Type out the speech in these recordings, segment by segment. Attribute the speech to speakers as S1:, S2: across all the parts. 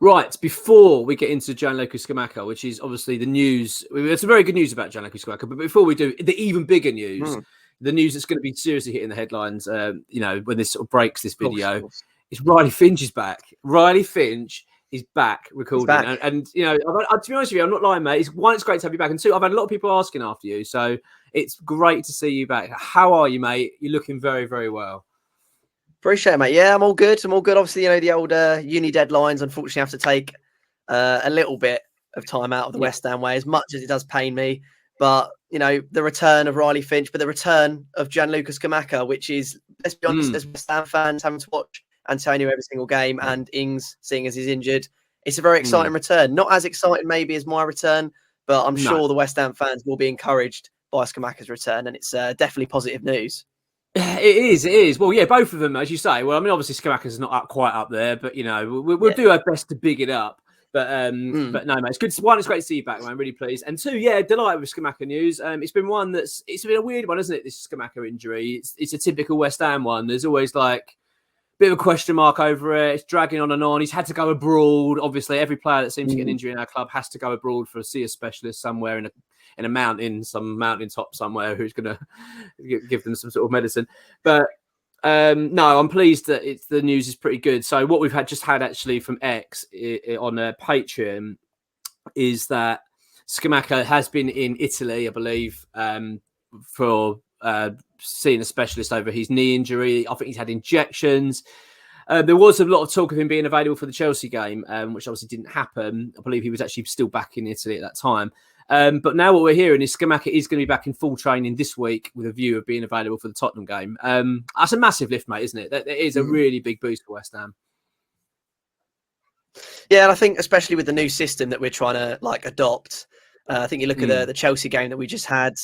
S1: Right, before we get into Gianluca Scamacca, which is obviously the news, there's some very good news about Gianluca Scamacca, but before we do, the even bigger news, the news that's going to be seriously hitting the headlines, when this sort of breaks this video, is Riley Finch is back. Riley Finch is back recording. And to be honest with you, I'm not lying, mate. It's great to have you back. And two, I've had a lot of people asking after you, so it's great to see you back. How are you, mate? You're looking very, very well.
S2: Appreciate it, mate. Yeah, I'm all good. Obviously, the old uni deadlines, unfortunately, have to take a little bit of time out of the West Ham way, as much as it does pain me. But, the return of Riley Finch, but the return of Gianluca Scamacca, which is, let's be honest, as West Ham fans having to watch Antonio every single game and Ings, seeing as he's injured, it's a very exciting return. Not as exciting maybe as my return, but I'm sure the West Ham fans will be encouraged by Scamacca's return, and it's definitely positive news.
S1: It is. Well, yeah, both of them, as you say. Well, I mean, obviously, Scamacca's not quite up there, but, we'll do our best to big it up. But no, mate, it's good. One, it's great to see you back, man. I'm really pleased. And two, yeah, delighted with Scamacca news. It's been a weird one, isn't it? This Scamacca injury. It's a typical West Ham one. There's always like a bit of a question mark over it. It's dragging on and on. He's had to go abroad. Obviously, every player that seems to get an injury in our club has to go abroad see a specialist somewhere in a mountain, some mountaintop somewhere, who's going to give them some sort of medicine. But no, I'm pleased that the news is pretty good. So what we've just had actually from X on Patreon is that Scamacca has been in Italy, I believe, for seeing a specialist over his knee injury. I think he's had injections. There was a lot of talk of him being available for the Chelsea game, which obviously didn't happen. I believe he was actually still back in Italy at that time. But now what we're hearing is Scamacca is going to be back in full training this week with a view of being available for the Tottenham game. That's a massive lift, mate, isn't it? That is a really big boost for West Ham.
S2: Yeah, and I think especially with the new system that we're trying to adopt, I think you look at the Chelsea game that we just had,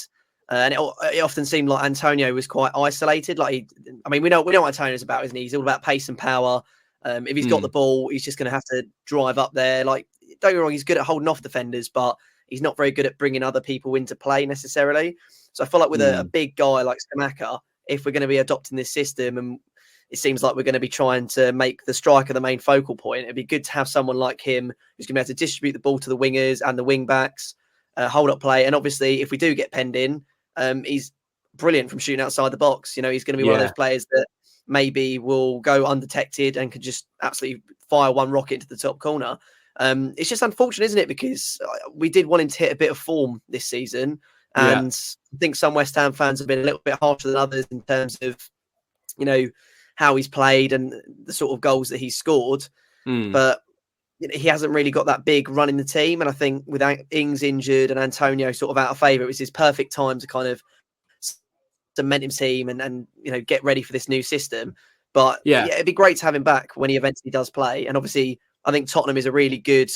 S2: and it often seemed like Antonio was quite isolated. We know what Antonio's about, isn't he? He's all about pace and power. If he's got the ball, he's just going to have to drive up there. Don't get me wrong, he's good at holding off defenders, but he's not very good at bringing other people into play necessarily. So I feel like with a big guy like Scamacca, if we're going to be adopting this system, and it seems like we're going to be trying to make the striker the main focal point, it'd be good to have someone like him who's going to be able to distribute the ball to the wingers and the wing backs, hold up play. And obviously, if we do get penned in, he's brilliant from shooting outside the box. He's going to be one of those players that maybe will go undetected and could just absolutely fire one rocket into the top corner. It's just unfortunate, isn't it? Because we did want him to hit a bit of form this season. And I think some West Ham fans have been a little bit harsher than others in terms of, how he's played and the sort of goals that he's scored. But he hasn't really got that big run in the team. And I think with Ings injured and Antonio sort of out of favour, it was his perfect time to kind of cement his team and get ready for this new system. But it'd be great to have him back when he eventually does play. And obviously, I think Tottenham is a really good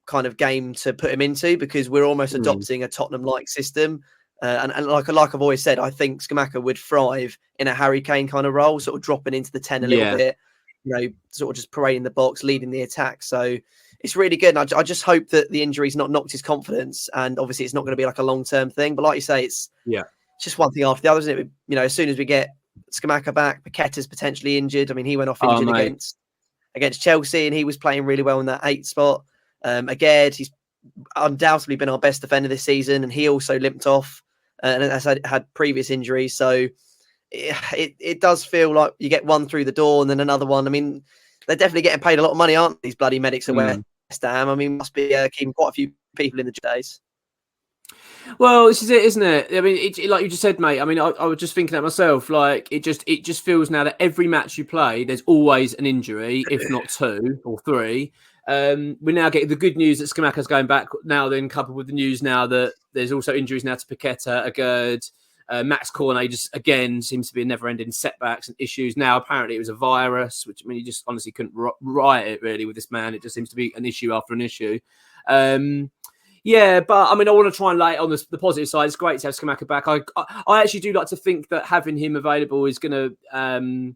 S2: kind of game to put him into, because we're almost adopting a Tottenham-like system. And like I've always said, I think Scamacca would thrive in a Harry Kane kind of role, sort of dropping into the 10 a little bit, sort of just parading the box, leading the attack. So it's really good. And I just hope that the injury's not knocked his confidence. And obviously, it's not going to be like a long-term thing. But like you say, it's just one thing after the other, isn't it? As soon as we get Scamacca back, Paqueta's potentially injured. I mean, he went off injured against Chelsea, and he was playing really well in that 8 spot. Again, he's undoubtedly been our best defender this season, and he also limped off and has had previous injuries. So it does feel like you get one through the door and then another one. I mean, they're definitely getting paid a lot of money, aren't these bloody medics at West Ham? I mean, must be keeping quite a few people in the days.
S1: Well, this is it, isn't it? I mean, like you just said, mate. I mean, I was just thinking that myself. Like, it just feels now that every match you play, there's always an injury, if not 2 or 3. We now get the good news that Scamacca's going back now, then coupled with the news now that there's also injuries now to Paqueta, Agurd, Max Cornet just again seems to be a never-ending setbacks and issues. Now apparently it was a virus, which I mean you just honestly couldn't write it really with this man. It just seems to be an issue after an issue. Yeah, but I mean I want to try and lay it on the positive side. It's great to have Scamacca back. I actually do like to think that having him available is going to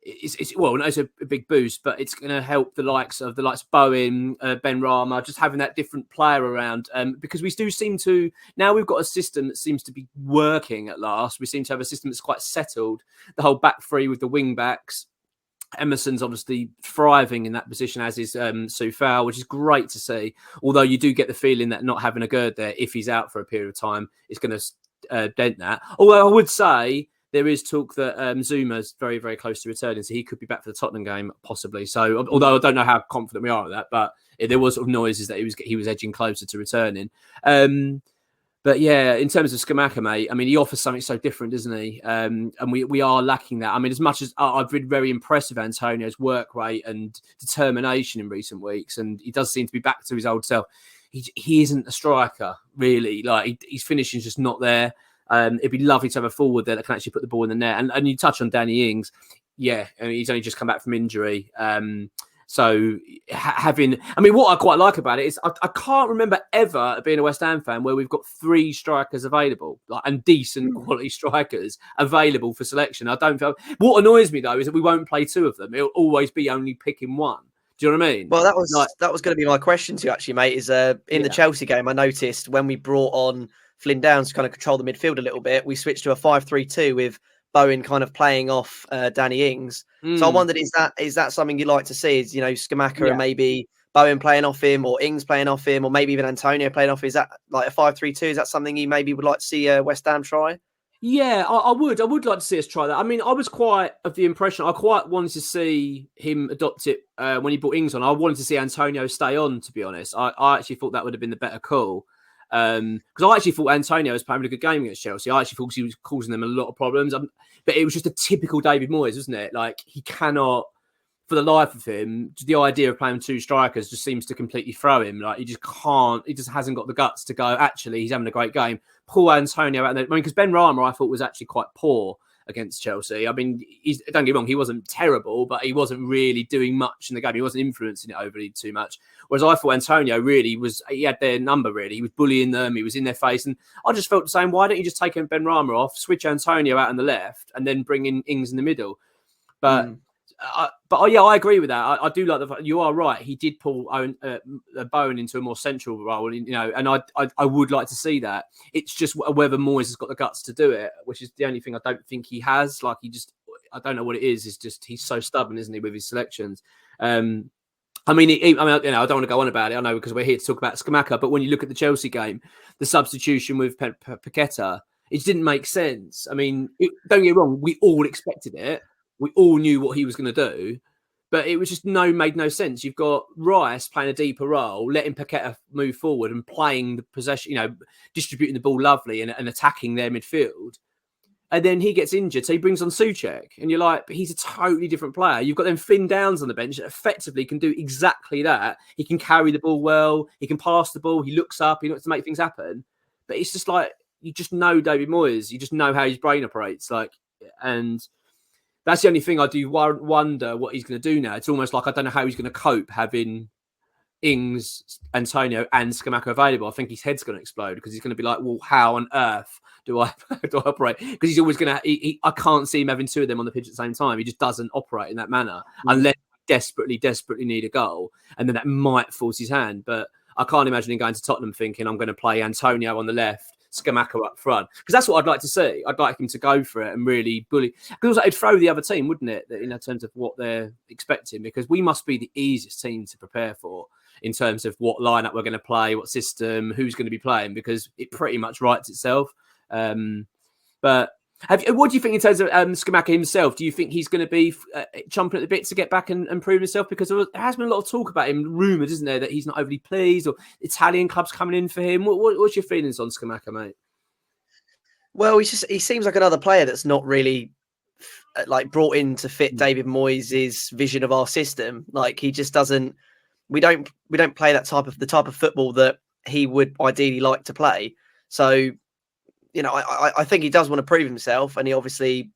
S1: it's a big boost, but it's going to help the likes of Bowen, Ben Rama, just having that different player around. Because we do seem to now we've got a system that seems to be working at last. We seem to have a system that's quite settled. The whole back three with the wing backs, Emerson's obviously thriving in that position, as is Soufal, which is great to see. Although you do get the feeling that not having a Gerd there, if he's out for a period of time, is going to dent that. Although I would say there is talk that Zuma's very, very close to returning, so he could be back for the Tottenham game, possibly. So, although I don't know how confident we are of that, but there was sort of noises that he was edging closer to returning. But yeah, in terms of Scamacca, mate, I mean, he offers something so different, doesn't he? And we are lacking that. I mean, as much as I've been very impressed with Antonio's work rate and determination in recent weeks, and he does seem to be back to his old self, he isn't a striker, really. Like, his finishing is just not there. It'd be lovely to have a forward there that can actually put the ball in the net. And you touch on Danny Ings. Yeah, I mean, he's only just come back from injury. So what I quite like about it is I can't remember ever being a West Ham fan where we've got 3 strikers available, and decent quality strikers available for selection. I don't feel. What annoys me though is that we won't play 2 of them. It'll always be only picking one. Do you know what I mean?
S2: Well, that was going to be my question to you, actually, mate. Is in the Chelsea game, I noticed when we brought on Flynn Downs to kind of control the midfield a little bit, we switched to a 5-3-2 with Bowen kind of playing off Danny Ings. So I wondered, is that something you'd like to see? Is, Scamacca and maybe Bowen playing off him, or Ings playing off him, or maybe even Antonio playing off? Is that like a 5-3-2? Is that something you maybe would like to see West Ham try?
S1: Yeah, I would. I would like to see us try that. I mean, I was quite of the impression, I quite wanted to see him adopt it when he brought Ings on. I wanted to see Antonio stay on, to be honest. I actually thought that would have been the better call. Because I actually thought Antonio was playing a good game against Chelsea. I actually thought he was causing them a lot of problems. But it was just a typical David Moyes, wasn't it? Like, he cannot, for the life of him, the idea of playing 2 strikers just seems to completely throw him. Like, he just can't, he just hasn't got the guts to go, actually, he's having a great game. Pull Antonio out there. I mean, because Ben Rama, I thought, was actually quite poor against Chelsea. I mean, don't get me wrong, he wasn't terrible, but he wasn't really doing much in the game. He wasn't influencing it overly too much. Whereas I thought Antonio really was, he had their number, really. He was bullying them, he was in their face. And I just felt the same, why don't you just take Ben Rama off, switch Antonio out on the left, and then bring in Ings in the middle? But I agree with that. I do like the fact, you are right. He did pull Bowen into a more central role, and I would like to see that. It's just whether Moyes has got the guts to do it, which is the only thing I don't think he has. Like, I don't know what it is. It's just, he's so stubborn, isn't he, with his selections? I don't want to go on about it. I know, because we're here to talk about Scamacca, but when you look at the Chelsea game, the substitution with Paqueta, it didn't make sense. I mean, don't get me wrong, we all expected it. We all knew what he was going to do, but it was just made no sense. You've got Rice playing a deeper role, letting Paqueta move forward and playing the possession, distributing the ball lovely and attacking their midfield. And then he gets injured, so he brings on Souček, and you're like, but he's a totally different player. You've got them Flynn Downs on the bench that effectively can do exactly that. He can carry the ball well, he can pass the ball, he looks up, he looks to make things happen. But it's just like, you just know David Moyes, you just know how his brain operates, and that's the only thing I do wonder what he's going to do now. It's almost like I don't know how he's going to cope having Ings, Antonio, and Scamacca available. I think his head's going to explode, because he's going to be like, well, how on earth do I operate? Because he's always going to, I can't see him having 2 of them on the pitch at the same time. He just doesn't operate in that manner unless he desperately need a goal. And then that might force his hand. But I can't imagine him going to Tottenham thinking, I'm going to play Antonio on the left, Scamacca up front, because that's what I'd like to see. I'd like him to go for it and really bully, because it'd throw the other team, wouldn't it, in terms of what they're expecting, because we must be the easiest team to prepare for in terms of what lineup we're going to play, what system, who's going to be playing, because it pretty much writes itself. But what do you think in terms of Scamacca himself? Do you think he's going to be chomping at the bit to get back and prove himself? Because there has been a lot of talk about him, rumoured, isn't there, that he's not overly pleased, or Italian clubs coming in for him. What's your feelings on Scamacca, mate?
S2: Well, he seems like another player that's not really brought in to fit David Moyes' vision of our system. Like, he just doesn't. We don't play the type of football that he would ideally like to play. So, I think he does want to prove himself, and he obviously,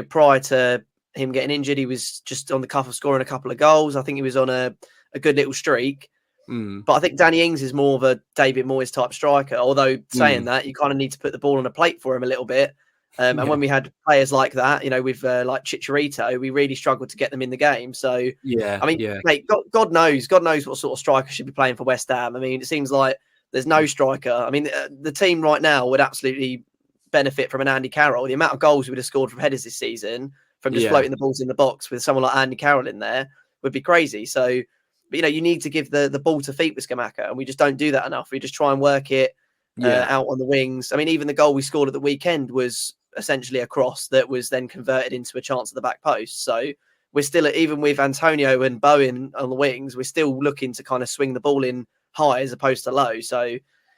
S2: prior to him getting injured, he was just on the cuff of scoring a couple of goals. I think he was on a good little streak. But I think Danny Ings is more of a David Moyes type striker. Although saying that, you kind of need to put the ball on a plate for him a little bit. And when we had players like that, with like Chicharito, we really struggled to get them in the game. So mate, God knows what sort of striker should be playing for West Ham. I mean, it seems like there's no striker. I mean, the team right now would absolutely benefit from an Andy Carroll. The amount of goals we would have scored from headers this season from just floating the balls in the box with someone like Andy Carroll in there would be crazy. So, but, you know, you need to give the ball to feet with Scamacca, and we just don't do that enough. We just try and work it out on the wings. I mean, even the goal we scored at the weekend was essentially a cross that was then converted into a chance at the back post. So we're still, even with Antonio and Bowen on the wings, we're still looking to kind of swing the ball in high as opposed to low. So,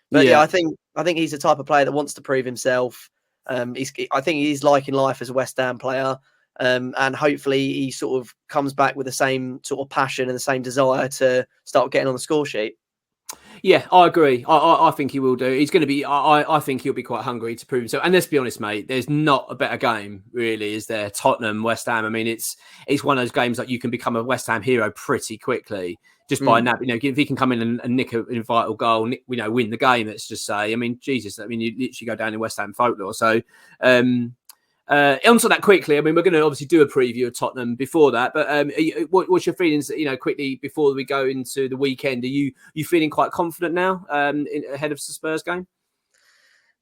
S2: but I think he's the type of player that wants to prove himself. I think he's liking life as a West Ham player. And hopefully he sort of comes back with the same sort of passion and the same desire to start getting on the score sheet.
S1: Yeah, I agree. I think he will do. He's going to be. I think he'll be quite hungry to prove himself. And let's be honest, mate. There's not a better game, really, is there? Tottenham, West Ham. I mean, it's one of those games that you can become a West Ham hero pretty quickly just by now. You know, if he can come in and nick a vital goal, win the game. Let's just say. I mean, Jesus. I mean, you literally go down in West Ham folklore. So. Onto that quickly. I mean, we're going to obviously do a preview of Tottenham before that, but what's your feelings? You know, quickly before we go into the weekend, are you feeling quite confident now ahead of the Spurs game?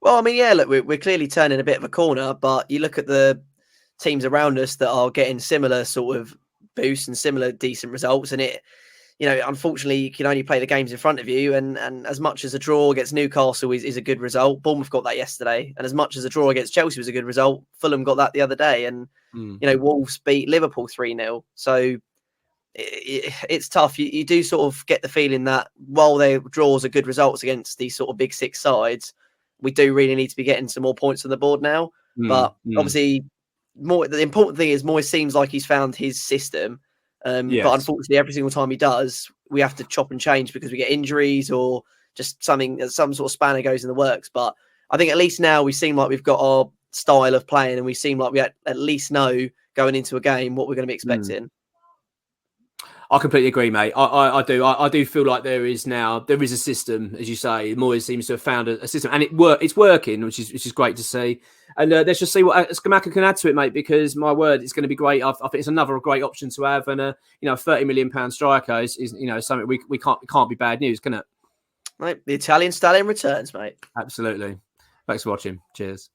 S2: Well, I mean, yeah, look, we're clearly turning a bit of a corner, but you look at the teams around us that are getting similar sort of boosts and similar decent results, and it. You know, unfortunately, you can only play the games in front of you. And as much as a draw against Newcastle is a good result, Bournemouth got that yesterday. And as much as a draw against Chelsea was a good result, Fulham got that the other day. And, you know, Wolves beat Liverpool 3-0. So it's tough. You do sort of get the feeling that while their draws are good results against these sort of big six sides, we do really need to be getting some more points on the board now. But obviously, the important thing is Moyes seems like he's found his system. But unfortunately, every single time he does, we have to chop and change because we get injuries or just some sort of spanner goes in the works. But I think at least now we seem like we've got our style of playing, and we seem like we at least know going into a game what we're going to be expecting.
S1: I completely agree, mate. I do. I do feel like there is a system, as you say. Moyes seems to have found a system, and it's working, which is great to see. And let's just see what Scamacca can add to it, mate. Because my word, it's going to be great. I think it's another great option to have, and £30 million striker is something we can't be bad news, can it?
S2: Right, the Italian stallion returns, mate.
S1: Absolutely. Thanks for watching. Cheers.